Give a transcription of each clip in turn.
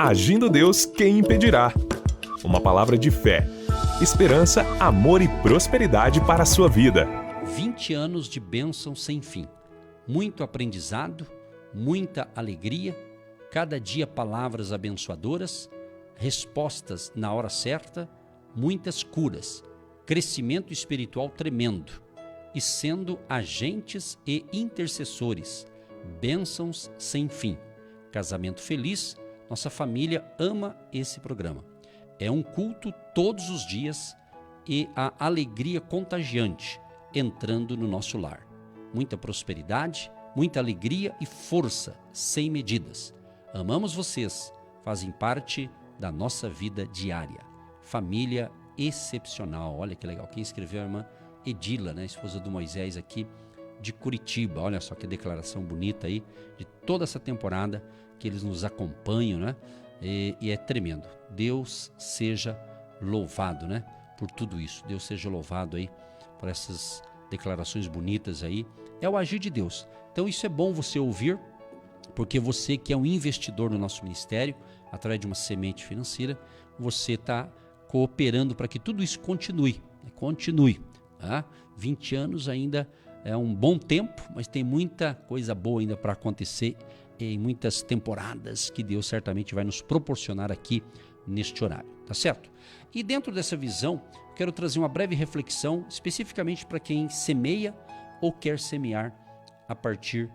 Agindo Deus, quem impedirá? Uma palavra de fé, esperança, amor e prosperidade para a sua vida. 20 anos de bênção sem fim. Muito aprendizado, muita alegria, cada dia palavras abençoadoras, respostas na hora certa, muitas curas, crescimento espiritual tremendo e sendo agentes e intercessores, bênçãos sem fim. Casamento feliz, nossa família ama esse programa. É um culto todos os dias e a alegria contagiante entrando no nosso lar. Muita prosperidade, muita alegria e força sem medidas. Amamos vocês, fazem parte da nossa vida diária. Família excepcional, olha que legal. Quem escreveu é a irmã Edila, né, esposa do Moisés aqui de Curitiba. Olha só que declaração bonita aí de toda essa temporada que eles nos acompanham, né? E é tremendo. Deus seja louvado, né? Por tudo isso. Deus seja louvado aí por essas declarações bonitas aí. É o agir de Deus. Então isso é bom você ouvir, porque você que é um investidor no nosso ministério, através de uma semente financeira, você está cooperando para que tudo isso continue. Continue. Tá? 20 anos ainda é um bom tempo, mas tem muita coisa boa ainda para acontecer em muitas temporadas que Deus certamente vai nos proporcionar aqui neste horário, tá certo? E dentro dessa visão, quero trazer uma breve reflexão especificamente para quem semeia ou quer semear a partir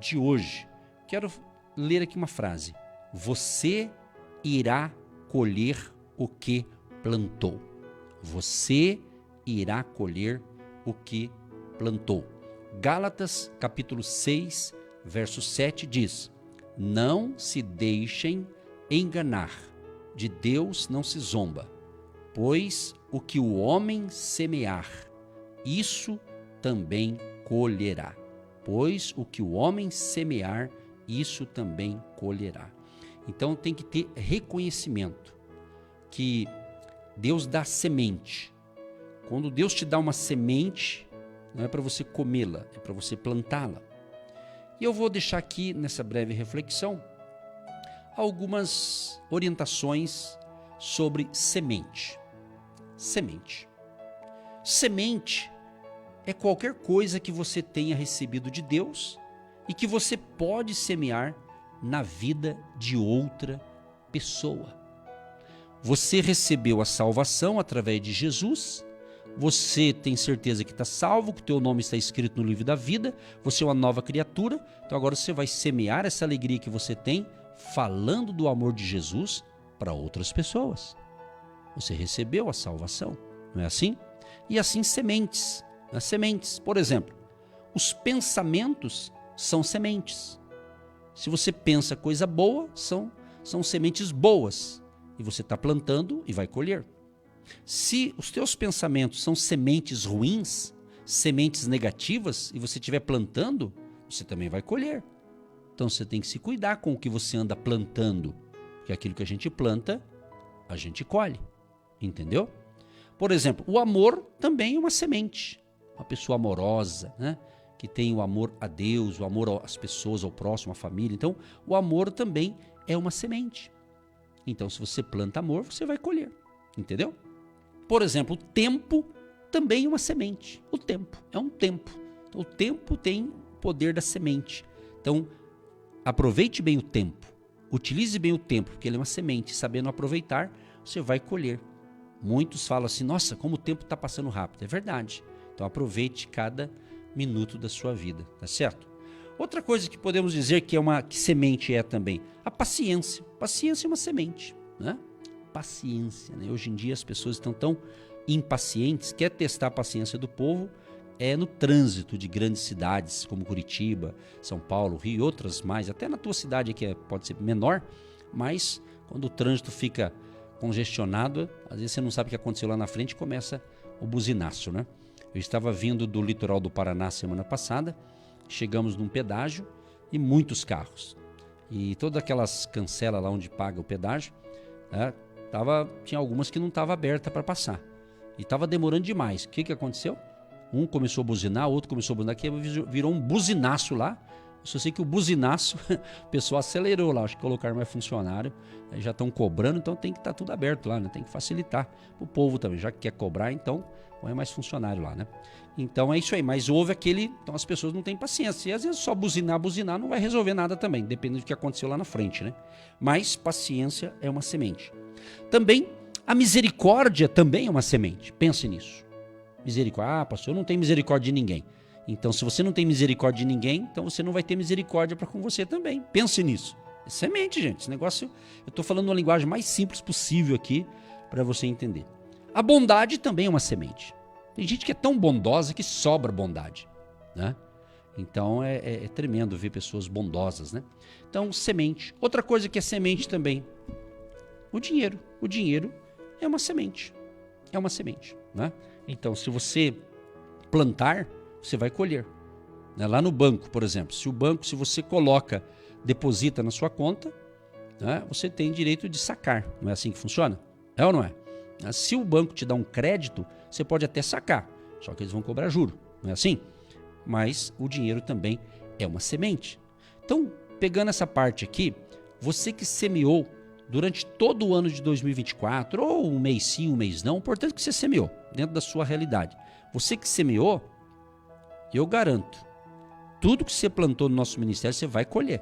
de hoje. Quero ler aqui uma frase: você irá colher o que plantou. Você irá colher o que plantou. Gálatas capítulo 6, verso 7 diz: não se deixem enganar, de Deus não se zomba, pois o que o homem semear, isso também colherá. Pois o que o homem semear, isso também colherá. Então tem que ter reconhecimento que Deus dá semente. Quando Deus te dá uma semente, não é para você comê-la, é para você plantá-la. E eu vou deixar aqui, nessa breve reflexão, algumas orientações sobre semente. Semente. Semente é qualquer coisa que você tenha recebido de Deus e que você pode semear na vida de outra pessoa. Você recebeu a salvação através de Jesus. Você tem certeza que está salvo, que o teu nome está escrito no livro da vida, você é uma nova criatura, então agora você vai semear essa alegria que você tem, falando do amor de Jesus para outras pessoas. Você recebeu a salvação, não é assim? E assim sementes, né? Sementes, por exemplo, os pensamentos são sementes. Se você pensa coisa boa, são sementes boas, e você está plantando e vai colher. Se os teus pensamentos são sementes ruins, sementes negativas, e você estiver plantando, você também vai colher. Então você tem que se cuidar com o que você anda plantando, porque aquilo que a gente planta, a gente colhe. Entendeu? Por exemplo, o amor também é uma semente. Uma pessoa amorosa, né? Que tem o amor a Deus, o amor às pessoas, ao próximo, à família. Então, o amor também é uma semente. Então, se você planta amor, você vai colher. Entendeu? Por exemplo, o tempo também é uma semente. O tempo é um tempo. Então, o tempo tem o poder da semente. Então, aproveite bem o tempo. Utilize bem o tempo, porque ele é uma semente. Sabendo aproveitar, você vai colher. Muitos falam assim: nossa, como o tempo está passando rápido. É verdade. Então, aproveite cada minuto da sua vida, tá certo? Outra coisa que podemos dizer que semente é também a paciência. Paciência é uma semente, né? Paciência, né? Hoje em dia as pessoas estão tão impacientes. Quer testar a paciência do povo no trânsito de grandes cidades como Curitiba, São Paulo, Rio e outras mais, até na tua cidade que pode ser menor, mas quando o trânsito fica congestionado, às vezes você não sabe o que aconteceu lá na frente e começa o buzinaço, né? Eu estava vindo do litoral do Paraná semana passada, chegamos num pedágio e muitos carros, e todas aquelas cancelas lá onde paga o pedágio, né? Tinha algumas que não estavam abertas para passar. E estava demorando demais. O que aconteceu? Um começou a buzinar, outro começou a buzinar, que virou um buzinaço lá. Só sei que o buzinaço, o pessoal acelerou lá, acho que colocaram mais funcionário, já estão cobrando, então tem que estar tudo aberto lá, né? Tem que facilitar o povo também, já que quer cobrar, então põe mais funcionário lá, né? Então é isso aí, mas houve aquele, então as pessoas não têm paciência, e às vezes só buzinar não vai resolver nada também, dependendo do que aconteceu lá na frente, né? Mas paciência é uma semente. Também, a misericórdia também é uma semente, pense nisso. Misericórdia, pastor, eu não tenho misericórdia de ninguém. Então, se você não tem misericórdia de ninguém, então você não vai ter misericórdia para com você também. Pense nisso. É semente, gente. Esse negócio, eu estou falando uma linguagem mais simples possível aqui para você entender. A bondade também é uma semente. Tem gente que é tão bondosa que sobra bondade, né? Então, é tremendo ver pessoas bondosas, né? Então, semente. Outra coisa que é semente também, o dinheiro. O dinheiro é uma semente. É uma semente, né? Então, se você plantar, você vai colher. Lá no banco, por exemplo, se você deposita na sua conta, né, você tem direito de sacar. Não é assim que funciona? É ou não é? Se o banco te dá um crédito, você pode até sacar, só que eles vão cobrar juro. Não é assim? Mas o dinheiro também é uma semente. Então, pegando essa parte aqui, você que semeou durante todo o ano de 2024, ou um mês sim, um mês não, o importante é que você semeou, dentro da sua realidade. Você que semeou, eu garanto, tudo que você plantou no nosso ministério, você vai colher.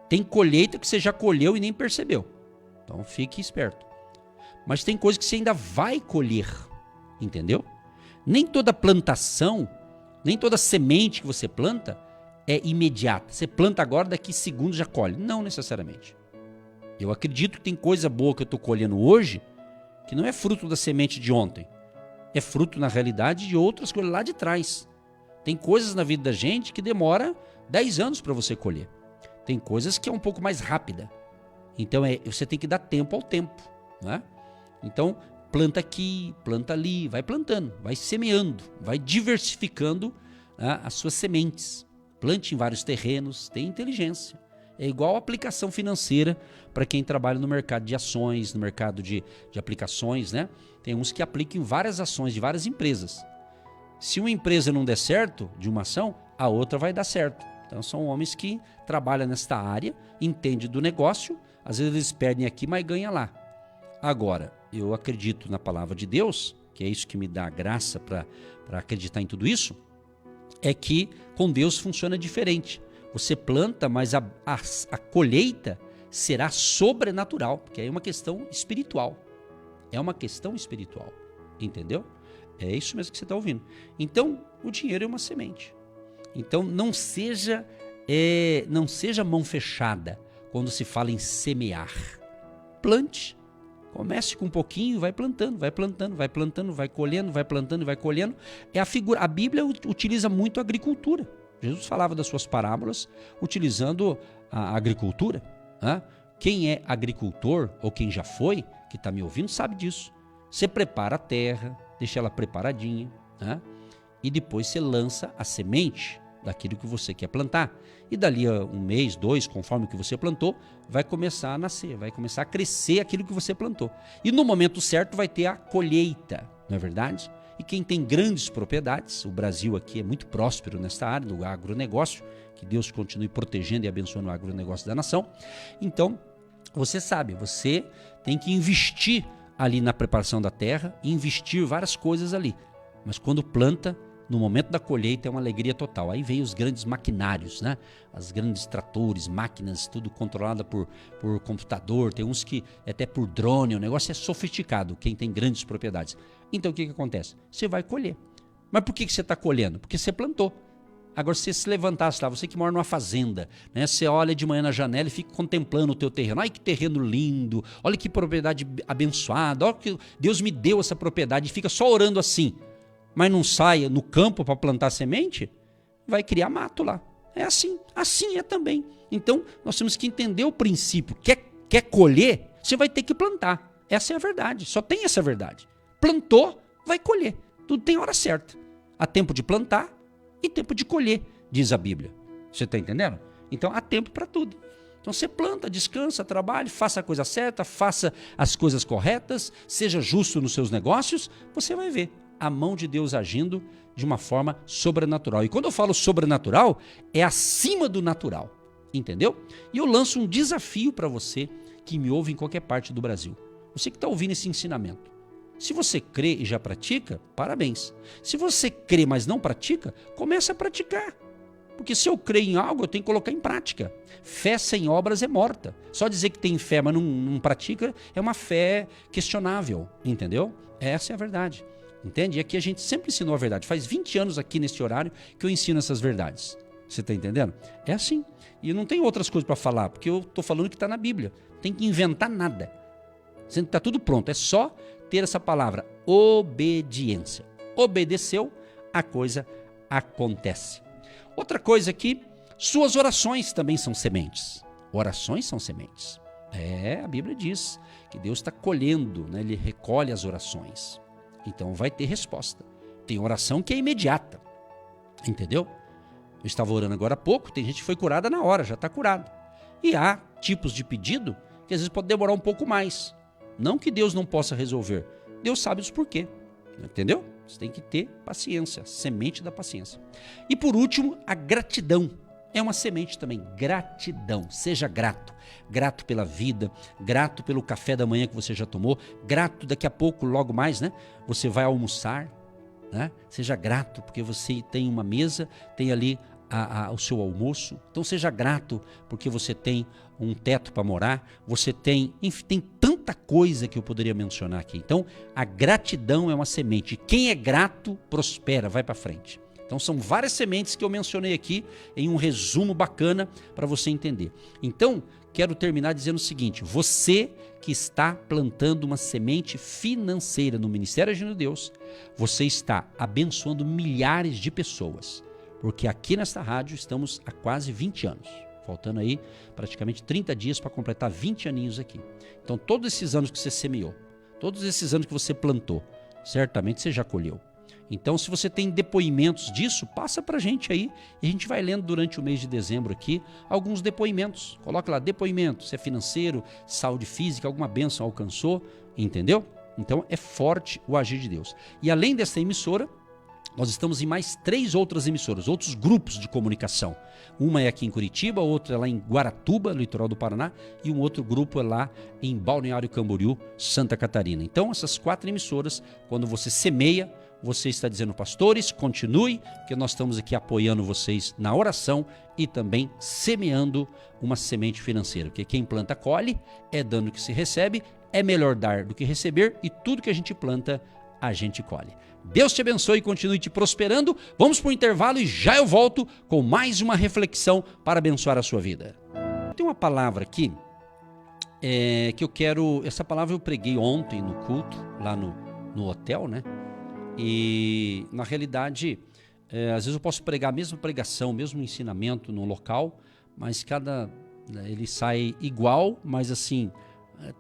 Tem colheita que você já colheu e nem percebeu. Então, fique esperto. Mas tem coisa que você ainda vai colher, entendeu? Nem toda plantação, nem toda semente que você planta é imediata. Você planta agora, daqui segundos já colhe. Não necessariamente. Eu acredito que tem coisa boa que eu estou colhendo hoje que não é fruto da semente de ontem. É fruto, na realidade, de outras coisas lá de trás. Tem coisas na vida da gente que demora 10 anos para você colher. Tem coisas que é um pouco mais rápida. Então, você tem que dar tempo ao tempo, né? Então, planta aqui, planta ali, vai plantando, vai semeando, vai diversificando, né, as suas sementes. Plante em vários terrenos, tenha inteligência. É igual a aplicação financeira para quem trabalha no mercado de ações, no mercado de aplicações, né? Tem uns que aplicam em várias ações de várias empresas. Se uma empresa não der certo de uma ação, a outra vai dar certo. Então são homens que trabalham nesta área, entendem do negócio, às vezes eles perdem aqui, mas ganham lá. Agora, eu acredito na palavra de Deus, que é isso que me dá graça para acreditar em tudo isso, é que com Deus funciona diferente. Você planta, mas a colheita será sobrenatural, porque é uma questão espiritual. É uma questão espiritual, entendeu? É isso mesmo que você está ouvindo. Então, o dinheiro é uma semente. Então, não seja mão fechada quando se fala em semear. Plante. Comece com um pouquinho, vai plantando, vai plantando, vai plantando, vai colhendo, vai plantando e vai colhendo. A Bíblia utiliza muito a agricultura. Jesus falava das suas parábolas utilizando a agricultura. Né? Quem é agricultor, ou quem já foi, que está me ouvindo, sabe disso. Você prepara a terra, deixa ela preparadinha, né? E depois você lança a semente daquilo que você quer plantar. E dali a um mês, 2, conforme o que você plantou, vai começar a nascer, vai começar a crescer aquilo que você plantou. E no momento certo vai ter a colheita, não é verdade? E quem tem grandes propriedades, o Brasil aqui é muito próspero nesta área, do agronegócio, que Deus continue protegendo e abençoando o agronegócio da nação. Então, você sabe, você tem que investir ali na preparação da terra, investir várias coisas ali. Mas quando planta, no momento da colheita é uma alegria total. Aí vem os grandes maquinários, né? As grandes tratores, máquinas, tudo controlado por computador. Tem uns que até por drone, o negócio é sofisticado, quem tem grandes propriedades. Então o que acontece? Você vai colher. Mas por que você está colhendo? Porque você plantou. Agora, se você se levantasse lá, você que mora numa fazenda, né? Você olha de manhã na janela e fica contemplando o teu terreno. Olha que terreno lindo, olha que propriedade abençoada, olha que Deus me deu essa propriedade, e fica só orando assim. Mas não saia no campo para plantar semente, vai criar mato lá. É assim, assim é também. Então, nós temos que entender o princípio. Quer colher, você vai ter que plantar. Essa é a verdade, só tem essa verdade. Plantou, vai colher. Tudo tem hora certa. Há tempo de plantar e tempo de colher, diz a Bíblia. Você está entendendo? Então, há tempo para tudo. Então, você planta, descansa, trabalhe, faça a coisa certa, faça as coisas corretas, seja justo nos seus negócios, você vai ver a mão de Deus agindo de uma forma sobrenatural. E quando eu falo sobrenatural, é acima do natural, entendeu? E eu lanço um desafio para você que me ouve em qualquer parte do Brasil. Você que está ouvindo esse ensinamento. Se você crê e já pratica, parabéns. Se você crê, mas não pratica, comece a praticar. Porque se eu creio em algo, eu tenho que colocar em prática. Fé sem obras é morta. Só dizer que tem fé, mas não pratica, é uma fé questionável, entendeu? Essa é a verdade. Entende? E aqui a gente sempre ensinou a verdade. Faz 20 anos aqui nesse horário que eu ensino essas verdades. Você está entendendo? É assim. E não tem outras coisas para falar, porque eu estou falando que está na Bíblia. Tem que inventar nada. Está tudo pronto. É só ter essa palavra, obediência. Obedeceu, a coisa acontece. Outra coisa aqui, suas orações também são sementes. Orações são sementes. A Bíblia diz que Deus está colhendo, né? Ele recolhe as orações. Então vai ter resposta. Tem oração que é imediata. Entendeu? Eu estava orando agora há pouco, tem gente que foi curada na hora, já está curado. E há tipos de pedido que às vezes pode demorar um pouco mais. Não que Deus não possa resolver. Deus sabe os porquê. Entendeu? Você tem que ter paciência, semente da paciência. E por último, a gratidão. É uma semente também, gratidão. Seja grato. Grato pela vida, grato pelo café da manhã que você já tomou, grato daqui a pouco, logo mais, né? Você vai almoçar, né? Seja grato porque você tem uma mesa, tem ali o seu almoço. Então seja grato porque você tem um teto para morar, você tem, enfim, tem tanta coisa que eu poderia mencionar aqui. Então a gratidão é uma semente. Quem é grato prospera, vai para frente. Então são várias sementes que eu mencionei aqui em um resumo bacana para você entender. Então quero terminar dizendo o seguinte: você que está plantando uma semente financeira no Ministério Agindo Deus, você está abençoando milhares de pessoas. Porque aqui nesta rádio estamos há quase 20 anos. Faltando aí praticamente 30 dias para completar 20 aninhos aqui. Então todos esses anos que você semeou, todos esses anos que você plantou, certamente você já colheu. Então se você tem depoimentos disso, passa para a gente aí. E a gente vai lendo durante o mês de dezembro aqui alguns depoimentos. Coloca lá depoimento, se é financeiro, saúde física, alguma bênção alcançou, entendeu? Então é forte o agir de Deus. E além dessa emissora, nós estamos em mais 3 outras emissoras, outros grupos de comunicação. Uma é aqui em Curitiba, outra é lá em Guaratuba, no litoral do Paraná, e um outro grupo é lá em Balneário Camboriú, Santa Catarina. Então, essas 4 emissoras, quando você semeia, você está dizendo, pastores, continue, que nós estamos aqui apoiando vocês na oração e também semeando uma semente financeira. Porque quem planta colhe, é dando que se recebe, é melhor dar do que receber, e tudo que a gente planta, a gente colhe. Deus te abençoe e continue te prosperando. Vamos para o intervalo e já eu volto com mais uma reflexão para abençoar a sua vida. Tem uma palavra aqui que eu quero... Essa palavra eu preguei ontem no culto, lá no hotel, né? E na realidade, às vezes eu posso pregar a mesma pregação, o mesmo ensinamento no local, mas ele sai igual, mas assim,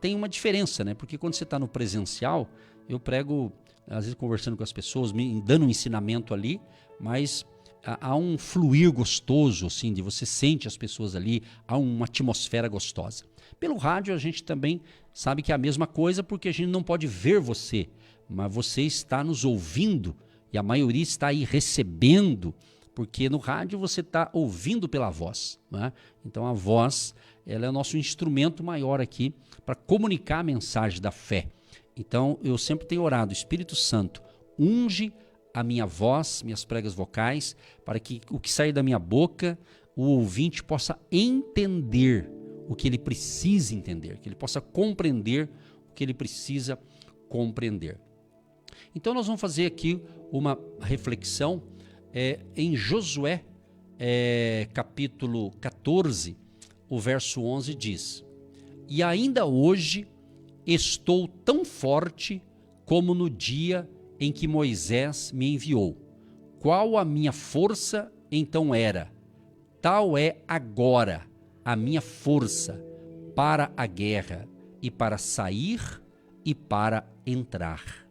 tem uma diferença, né? Porque quando você está no presencial, eu prego... às vezes conversando com as pessoas, dando um ensinamento ali, mas há um fluir gostoso, assim, de você sente as pessoas ali, há uma atmosfera gostosa. Pelo rádio a gente também sabe que é a mesma coisa, porque a gente não pode ver você, mas você está nos ouvindo, e a maioria está aí recebendo, porque no rádio você está ouvindo pela voz, né? Então a voz, ela é o nosso instrumento maior aqui para comunicar a mensagem da fé. Então, eu sempre tenho orado, Espírito Santo, unge a minha voz, minhas pregas vocais, para que o que sair da minha boca, o ouvinte possa entender o que ele precisa entender, que ele possa compreender o que ele precisa compreender. Então, nós vamos fazer aqui uma reflexão em Josué, capítulo 14, o verso 11 diz: e ainda hoje estou tão forte como no dia em que Moisés me enviou. Qual a minha força então era? Tal é agora a minha força para a guerra e para sair e para entrar.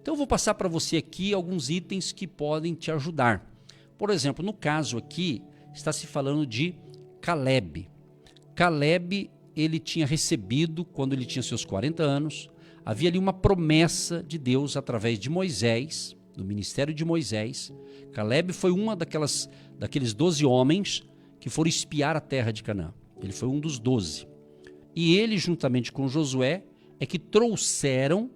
Então eu vou passar para você aqui alguns itens que podem te ajudar. Por exemplo, no caso aqui, está se falando de Caleb. Caleb, ele tinha recebido, quando ele tinha seus 40 anos, havia ali uma promessa de Deus através de Moisés, do ministério de Moisés. Caleb foi daqueles 12 homens que foram espiar a terra de Canaã. Ele foi um dos 12. E ele, juntamente com Josué, é que trouxeram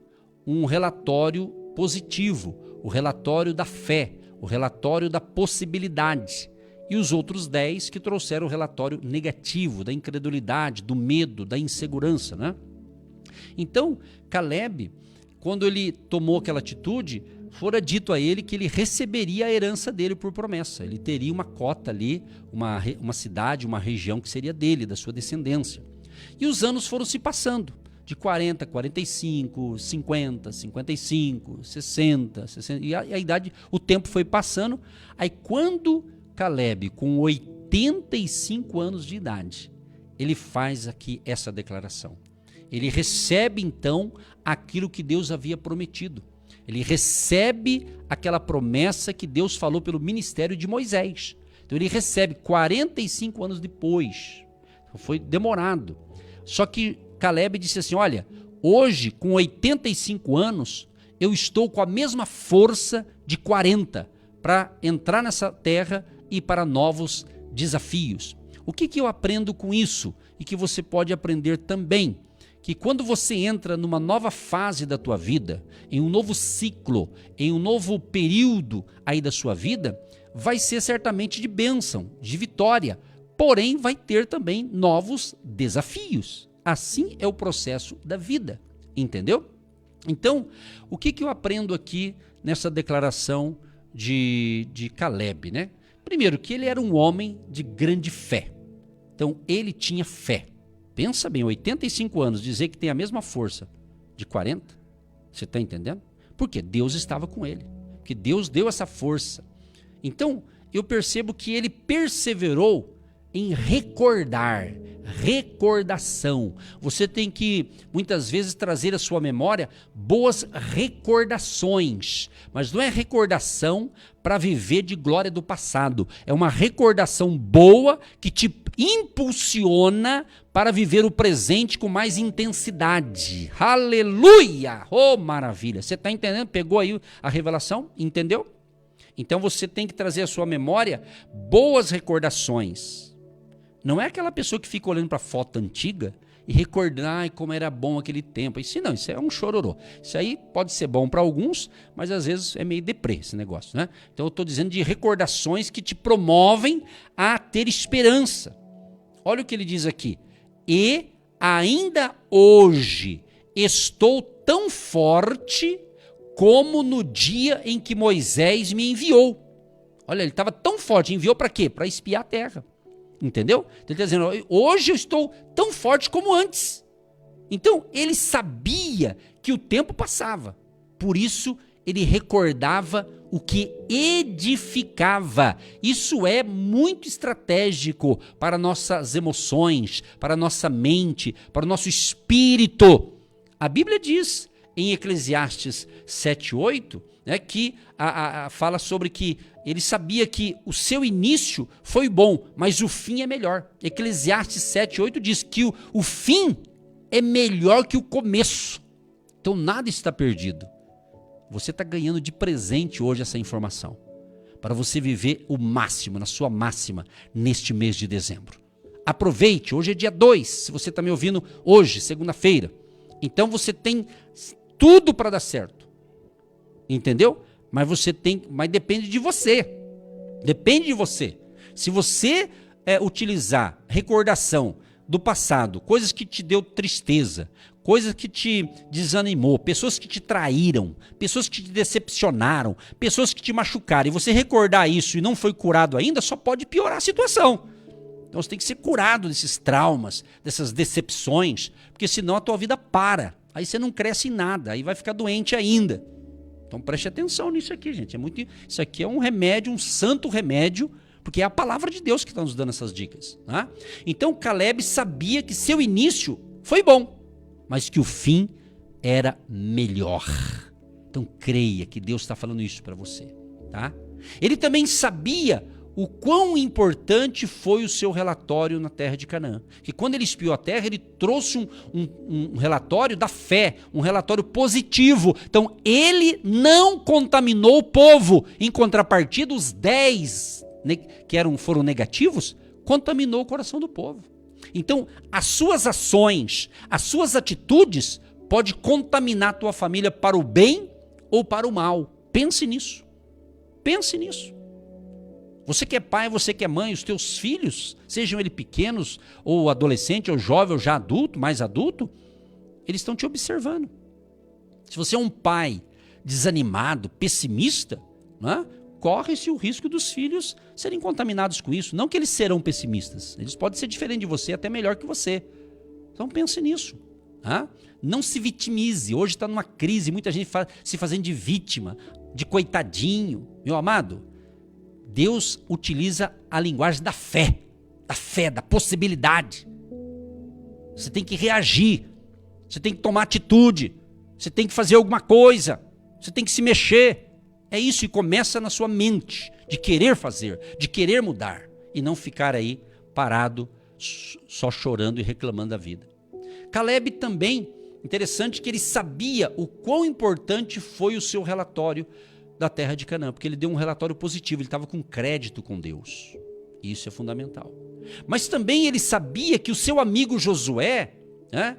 um relatório positivo, o relatório da fé, o relatório da possibilidade. E os outros 10 que trouxeram o relatório negativo, da incredulidade, do medo, da insegurança, né? Então, Caleb, quando ele tomou aquela atitude, fora dito a ele que ele receberia a herança dele por promessa. Ele teria uma cota ali, uma cidade, uma região que seria dele, da sua descendência. E os anos foram se passando, de 40, 45, 50, 55, 60, 60, e a idade, o tempo foi passando. Aí quando Caleb, com 85 anos de idade, ele faz aqui essa declaração. Ele recebe então aquilo que Deus havia prometido. Ele recebe aquela promessa que Deus falou pelo ministério de Moisés. Então ele recebe 45 anos depois. Foi demorado. Só que Caleb disse assim, olha, hoje com 85 anos, eu estou com a mesma força de 40 para entrar nessa terra e para novos desafios. O que eu aprendo com isso? E que você pode aprender também? Que quando você entra numa nova fase da tua vida, em um novo ciclo, em um novo período aí da sua vida, vai ser certamente de bênção, de vitória, porém vai ter também novos desafios. Assim é o processo da vida, entendeu? Então, o que eu aprendo aqui nessa declaração de Caleb, né? Primeiro, que ele era um homem de grande fé. Então, ele tinha fé. Pensa bem, 85 anos, dizer que tem a mesma força de 40, você está entendendo? Porque Deus estava com ele, que Deus deu essa força. Então, eu percebo que ele perseverou em recordar, recordação. Você tem que, muitas vezes, trazer à sua memória boas recordações, mas não é recordação para viver de glória do passado, é uma recordação boa que te impulsiona para viver o presente com mais intensidade. Aleluia! Oh, maravilha! Você está entendendo? Pegou aí a revelação? Entendeu? Então você tem que trazer à sua memória boas recordações. Não é aquela pessoa que fica olhando para a foto antiga e recordar como era bom aquele tempo. Isso não, isso é um chororô. Isso aí pode ser bom para alguns, mas às vezes é meio deprê esse negócio, né? Então eu estou dizendo de recordações que te promovem a ter esperança. Olha o que ele diz aqui. E ainda hoje estou tão forte como no dia em que Moisés me enviou. Olha, ele estava tão forte. Enviou para quê? Para espiar a terra. Entendeu? Então ele está dizendo, hoje eu estou tão forte como antes. Então ele sabia que o tempo passava. Por isso ele recordava o que edificava. Isso é muito estratégico para nossas emoções, para nossa mente, para o nosso espírito. A Bíblia diz em Eclesiastes 7:8, né, que fala sobre que ele sabia que o seu início foi bom, mas o fim é melhor. Eclesiastes 7:8 diz que o fim é melhor que o começo. Então nada está perdido. Você está ganhando de presente hoje essa informação, para você viver o máximo, na sua máxima, neste mês de dezembro. Aproveite, hoje é dia 2, se você está me ouvindo hoje, segunda-feira. Então você tem tudo para dar certo. Entendeu? Mas depende de você. Depende de você. Se você utilizar recordação do passado, coisas que te deu tristeza, coisas que te desanimou, pessoas que te traíram, pessoas que te decepcionaram, pessoas que te machucaram, e você recordar isso e não foi curado ainda, só pode piorar a situação. Então você tem que ser curado desses traumas, dessas decepções, porque senão a tua vida para. Aí você não cresce em nada, aí vai ficar doente ainda. Então preste atenção nisso aqui, gente. Isso aqui é um remédio, um santo remédio, porque é a palavra de Deus que está nos dando essas dicas. Tá? Então Caleb sabia que seu início foi bom, mas que o fim era melhor. Então creia que Deus está falando isso para você. Tá? Ele também sabia o quão importante foi o seu relatório na terra de Canaã. Que quando ele espiou a terra, ele trouxe um relatório da fé, um relatório positivo. Então, ele não contaminou o povo. Em contrapartida, os 10 que foram negativos, contaminou o coração do povo. Então, as suas ações, as suas atitudes, pode contaminar a tua família para o bem ou para o mal. Pense nisso. Pense nisso. Você que é pai, você que é mãe, os teus filhos, sejam eles pequenos, ou adolescente, ou jovem, ou já adulto, mais adulto, eles estão te observando. Se você é um pai desanimado, pessimista, né, corre-se o risco dos filhos serem contaminados com isso. Não que eles serão pessimistas, eles podem ser diferentes de você, até melhor que você. Então pense nisso. Tá? Não se vitimize. Hoje está numa crise, muita gente se fazendo de vítima, de coitadinho. Meu amado, Deus utiliza a linguagem da fé, da possibilidade. Você tem que reagir, você tem que tomar atitude, você tem que fazer alguma coisa, você tem que se mexer. É isso, e começa na sua mente, de querer fazer, de querer mudar, e não ficar aí parado, só chorando e reclamando da vida. Caleb também, interessante que ele sabia o quão importante foi o seu relatório da terra de Canaã, porque ele deu um relatório positivo, ele estava com crédito com Deus. Isso é fundamental. Mas também ele sabia que o seu amigo Josué, né,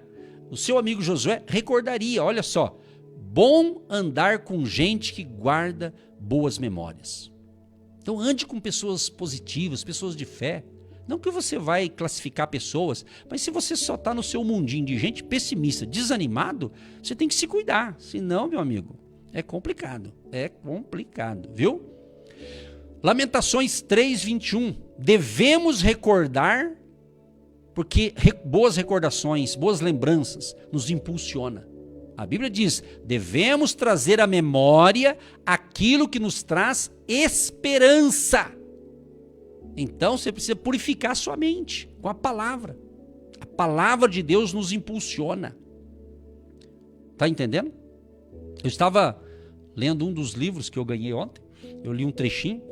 recordaria, olha só, bom andar com gente que guarda boas memórias. Então ande com pessoas positivas, pessoas de fé. Não que você vai classificar pessoas, mas se você só está no seu mundinho de gente pessimista, desanimado, você tem que se cuidar. Senão, meu amigo, é complicado, viu? Lamentações 3:21. Devemos recordar, porque boas recordações, boas lembranças nos impulsiona. A Bíblia diz, devemos trazer à memória aquilo que nos traz esperança. Então você precisa purificar sua mente com a palavra. A palavra de Deus nos impulsiona. Tá entendendo? Eu estava lendo um dos livros que eu ganhei ontem, eu li um trechinho,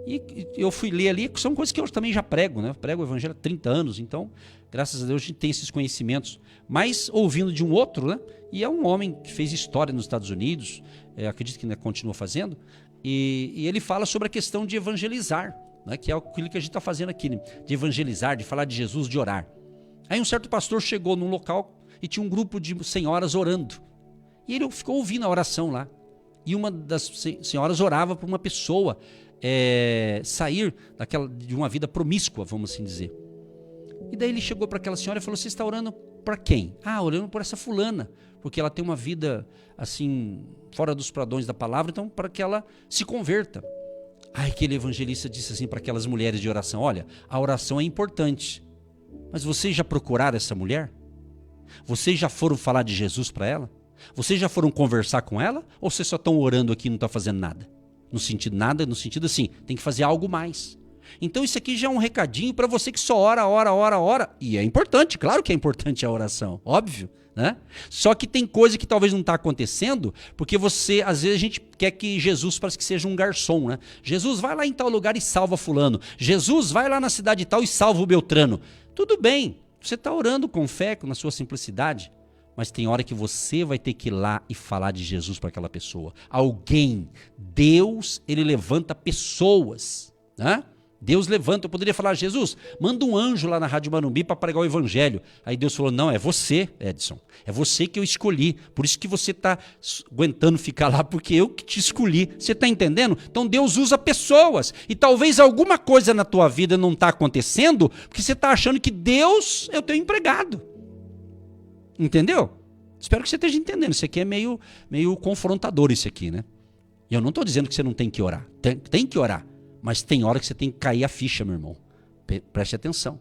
e eu fui ler ali, que são coisas que eu também já prego, né? Eu prego o evangelho há 30 anos, então, graças a Deus, a gente tem esses conhecimentos. Mas ouvindo de um outro, né? E é um homem que fez história nos Estados Unidos, acredito que ainda continua fazendo, e ele fala sobre a questão de evangelizar, né? Que é aquilo que a gente está fazendo aqui, né? De evangelizar, de falar de Jesus, de orar. Aí um certo pastor chegou num local e tinha um grupo de senhoras orando. E ele ficou ouvindo a oração lá. E uma das senhoras orava por uma pessoa sair de uma vida promíscua, vamos assim dizer. E daí ele chegou para aquela senhora e falou, você está orando para quem? Orando por essa fulana, porque ela tem uma vida assim, fora dos padrões da palavra, então para que ela se converta. Aquele evangelista disse assim para aquelas mulheres de oração, olha, a oração é importante, mas vocês já procuraram essa mulher? Vocês já foram falar de Jesus para ela? Vocês já foram conversar com ela? Ou vocês só estão orando aqui e não estão fazendo nada? No sentido assim, tem que fazer algo mais. Então isso aqui já é um recadinho para você que só ora. E é importante, claro que é importante a oração, óbvio, né? Só que tem coisa que talvez não está acontecendo, porque às vezes a gente quer que Jesus parece que seja um garçom, né? Jesus, vai lá em tal lugar e salva fulano. Jesus, vai lá na cidade tal e salva o Beltrano. Tudo bem, você está orando com fé, na sua simplicidade, mas tem hora que você vai ter que ir lá e falar de Jesus para aquela pessoa. Deus, ele levanta pessoas, né? Deus levanta, eu poderia falar, Jesus, manda um anjo lá na Rádio Manumbi para pregar o evangelho. Aí Deus falou, não, é você, Edson, é você que eu escolhi, por isso que você está aguentando ficar lá, porque eu que te escolhi. Você está entendendo? Então Deus usa pessoas, e talvez alguma coisa na tua vida não está acontecendo, porque você está achando que Deus é o teu empregado. Entendeu? Espero que você esteja entendendo. Isso aqui é meio confrontador, isso aqui, né? E eu não estou dizendo que você não tem que orar. Tem que orar. Mas tem hora que você tem que cair a ficha, meu irmão. Preste atenção.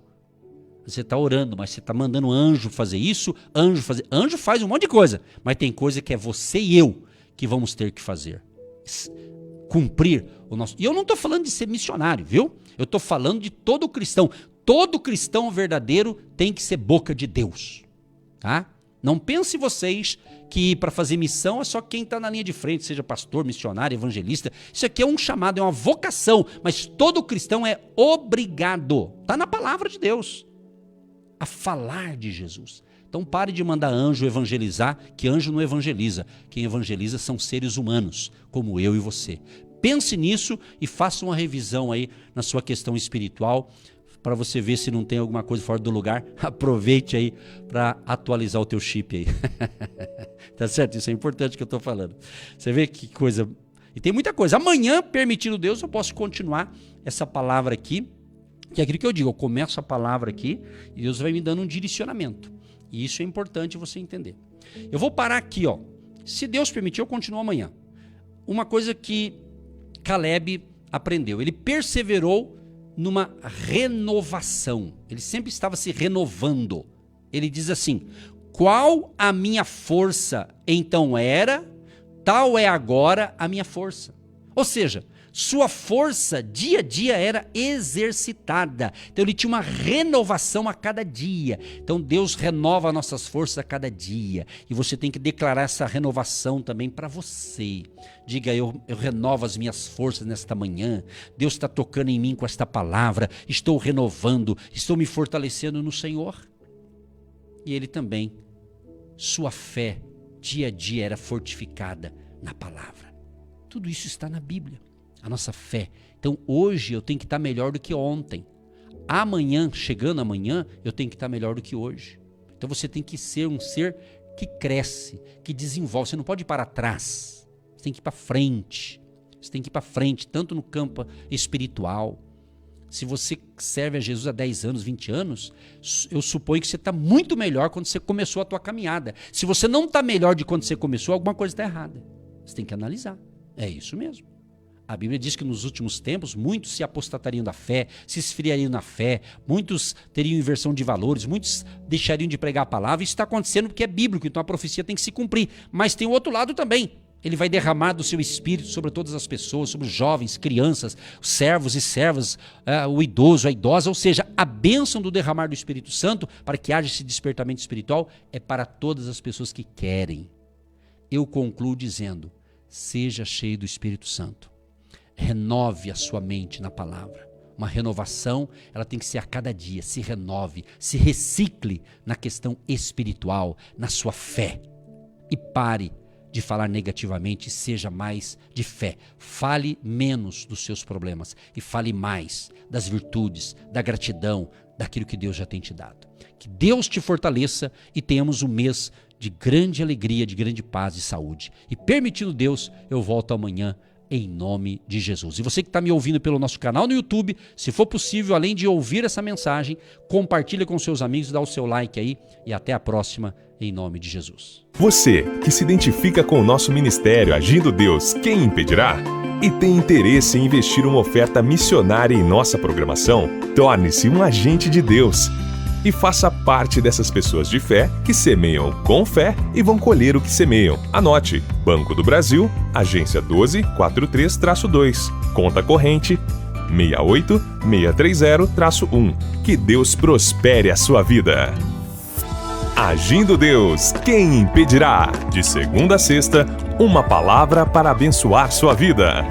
Você está orando, mas você está mandando anjo fazer isso, Anjo faz um monte de coisa. Mas tem coisa que é você e eu que vamos ter que fazer. Cumprir o nosso... E eu não estou falando de ser missionário, viu? Eu estou falando de todo cristão. Todo cristão verdadeiro tem que ser boca de Deus. Tá? Não pense vocês que para fazer missão é só quem está na linha de frente, seja pastor, missionário, evangelista. Isso aqui é um chamado, é uma vocação, mas todo cristão é obrigado, está na palavra de Deus, a falar de Jesus. Então pare de mandar anjo evangelizar, que anjo não evangeliza. Quem evangeliza são seres humanos, como eu e você. Pense nisso e faça uma revisão aí na sua questão espiritual, para você ver se não tem alguma coisa fora do lugar. Aproveite aí para atualizar o teu chip aí. Tá certo? Isso é importante que eu estou falando. Você vê que coisa... E tem muita coisa. Amanhã, permitindo Deus, eu posso continuar essa palavra aqui, que é aquilo que eu digo. Eu começo a palavra aqui e Deus vai me dando um direcionamento. E isso é importante você entender. Eu vou parar aqui, ó. Se Deus permitir, eu continuo amanhã. Uma coisa que Caleb aprendeu. Ele perseverou numa renovação. Ele sempre estava se renovando. Ele diz assim: qual a minha força então era, tal é agora a minha força. Ou seja, sua força dia a dia era exercitada. Então ele tinha uma renovação a cada dia. Então Deus renova nossas forças a cada dia. E você tem que declarar essa renovação também para você. Diga: eu renovo as minhas forças nesta manhã. Deus está tocando em mim com esta palavra. Estou renovando, estou me fortalecendo no Senhor. E ele também, sua fé dia a dia era fortificada na palavra. Tudo isso está na Bíblia. A nossa fé. Então hoje eu tenho que estar melhor do que ontem. Amanhã, chegando amanhã, eu tenho que estar melhor do que hoje. Então você tem que ser um ser que cresce, que desenvolve. Você não pode ir para trás. Você tem que ir para frente. Você tem que ir para frente, tanto no campo espiritual. Se você serve a Jesus há 10 anos, 20 anos, eu suponho que você está muito melhor quando você começou a tua caminhada. Se você não está melhor de quando você começou, alguma coisa está errada. Você tem que analisar. É isso mesmo. A Bíblia diz que nos últimos tempos muitos se apostatariam da fé, se esfriariam na fé, muitos teriam inversão de valores, muitos deixariam de pregar a palavra. Isso está acontecendo porque é bíblico, então a profecia tem que se cumprir. Mas tem o outro lado também. Ele vai derramar do seu espírito sobre todas as pessoas, sobre os jovens, crianças, servos e servas, o idoso, a idosa. Ou seja, a bênção do derramar do Espírito Santo, para que haja esse despertamento espiritual, é para todas as pessoas que querem. Eu concluo dizendo: seja cheio do Espírito Santo. Renove a sua mente na palavra. Uma renovação, ela tem que ser a cada dia. Se renove, se recicle na questão espiritual, na sua fé. E pare de falar negativamente, seja mais de fé. Fale menos dos seus problemas e fale mais das virtudes, da gratidão, daquilo que Deus já tem te dado. Que Deus te fortaleça e tenhamos um mês de grande alegria, de grande paz e saúde. E permitindo Deus, eu volto amanhã em nome de Jesus. E você que está me ouvindo pelo nosso canal no YouTube, se for possível, além de ouvir essa mensagem, compartilha com seus amigos, dá o seu like aí e até a próxima, em nome de Jesus. Você que se identifica com o nosso ministério Agindo Deus, quem impedirá? E tem interesse em investir uma oferta missionária em nossa programação? Torne-se um agente de Deus e faça parte dessas pessoas de fé que semeiam com fé e vão colher o que semeiam. Anote: Banco do Brasil, agência 1243-2, conta corrente 68630-1. Que Deus prospere a sua vida. Agindo Deus, quem impedirá? De segunda a sexta, uma palavra para abençoar sua vida.